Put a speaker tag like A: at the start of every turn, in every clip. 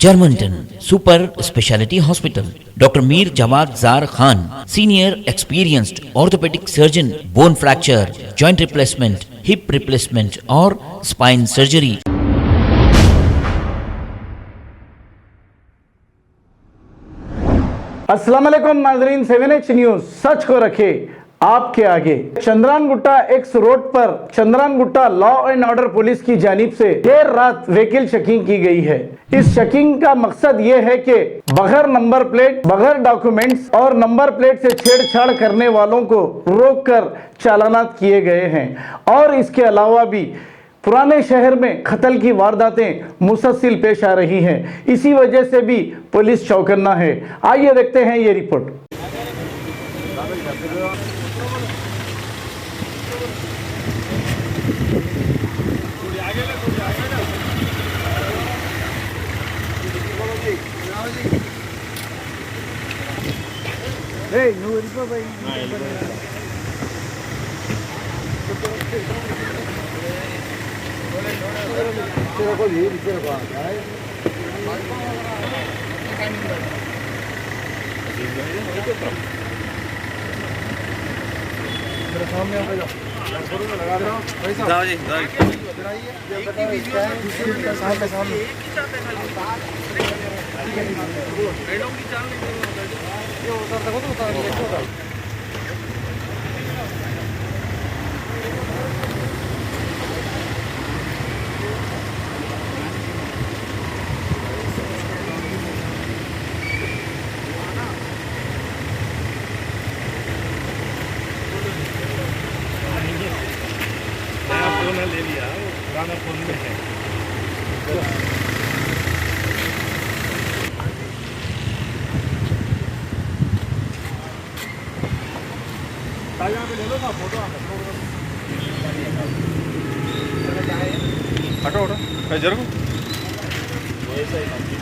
A: Germantown Super Speciality Hospital. Dr. Mir Jawad Zar Khan, senior experienced orthopedic surgeon, bone fracture, joint replacement, hip replacement or spine surgery.
B: अस्सलाम वालेकुम नाजरीन, 7H news सच को रखे आपके आगे। Chandran Gutta x road पर Chandran Gutta law and order police की जानिब से देर रात व्हीकल चेकिंग की गई है। इस चेकिंग का मकसद ये है कि बगैर नंबर प्लेट, बगैर डॉक्यूमेंट्स और नंबर प्लेट से छेड़छाड़ करने वालों को रोककर चालानात किए गए हैं। और इसके अलावा भी पुराने शहर में कत्ल की वारदातें मुसलसिल पेश आ रही हैं। इसी वजह से भी पुलिस चौकन्ना है। आइए देखते हैं ये रिपोर्ट।
C: ले लिया, वो पुराना फोन में है। ले लो ना फोटो, हटो हटो जरूर वैसा ही कंपनी।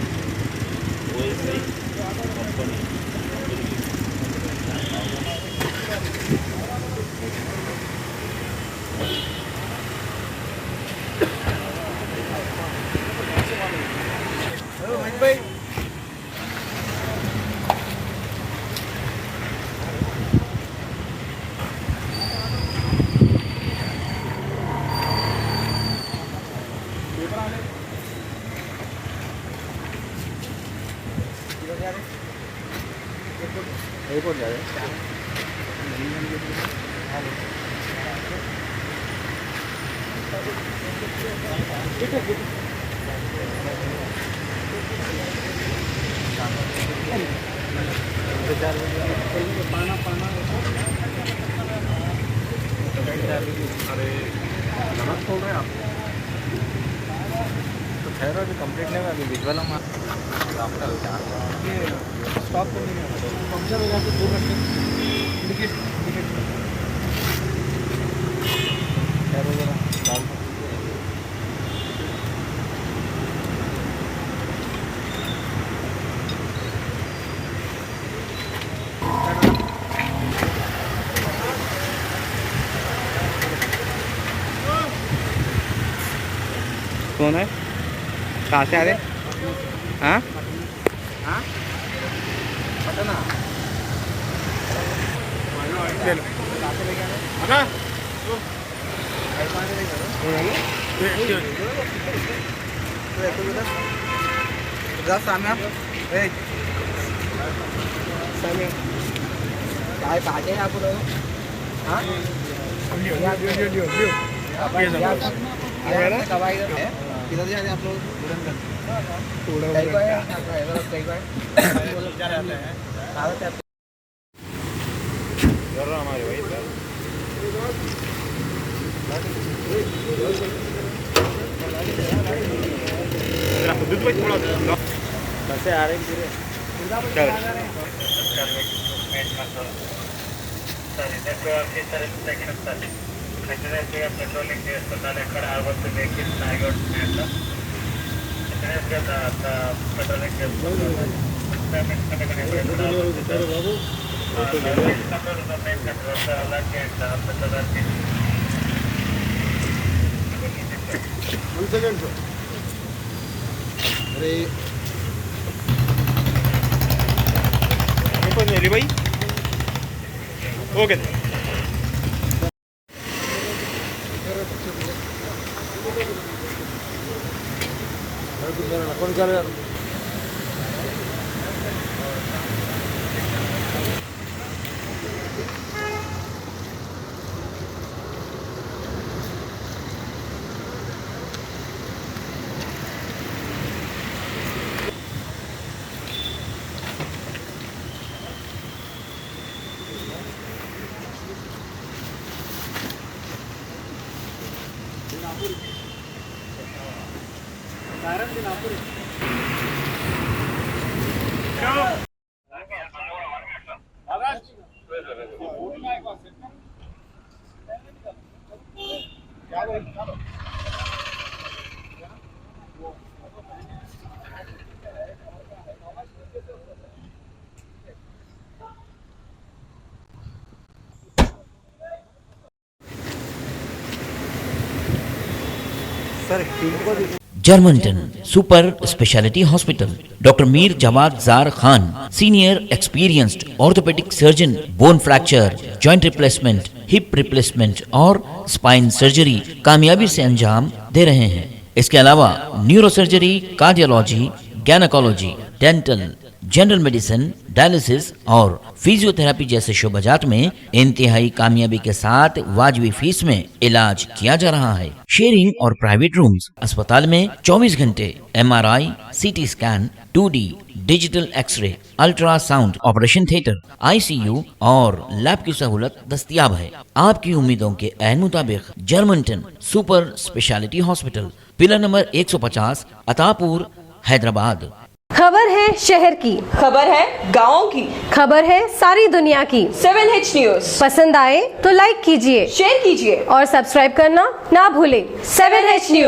C: एयरपोर्ट जा रहे हैं। पाना पाना अरे नमक खोल रहे हैं आप तो खैर अभी कंप्लीट नहीं हुआ। अभी विजुअल हम स्टॉप करने में पंक्चर हो जाए तो दूर रखें। टिकट खैर हो जरा डाल कौन है? कहाँ से आ रहे? हाँ हाँ पटना ले लो। काय पाहिजे आपण किधर जा रहे हैं आप लोग? हमारे भाई कैसे आ रहे हैं? పెట్రోలింగ్ చేస్తున్నారు. ఎక్కడ ఆగొద్దు, వెహికల్స్ ఆగొద్దు. పెట్రోలింగ్ చేస్తున్నారు. अरे
D: पण झाली बाई. ओके.
C: कौन चालू है?
A: जर्मनटन super speciality hospital, doctor Mir Jawad जार Khan, senior experienced orthopaedic surgeon, bone fracture, joint replacement, hip replacement और स्पाइन सर्जरी कामयाबी से अंजाम दे रहे हैं। इसके अलावा neuro surgery, cardiology, gynaecology, dental, general medicine, dialysis और फिजियोथेरेपी जैसे शोबाजात में इंतहाई कामयाबी के साथ वाजबी फीस में इलाज किया जा रहा है। शेयरिंग और प्राइवेट रूम्स, अस्पताल में 24 घंटे MRI, CT scan, 2D digital X-ray, ultrasound, operation theatre, ICU और लैब की सहूलत दस्तयाब है। आपकी उम्मीदों के ऐन मुताबिक Germanten super speciality hospital, pillar number 150, Attapur, Hyderabad.
E: खबर है शहर की,
F: खबर है गाँव की,
E: खबर है सारी दुनिया की।
F: 7H न्यूज
E: पसंद आए तो लाइक कीजिए,
F: शेयर कीजिए
E: और सब्सक्राइब करना ना भूलें।
F: 7H news.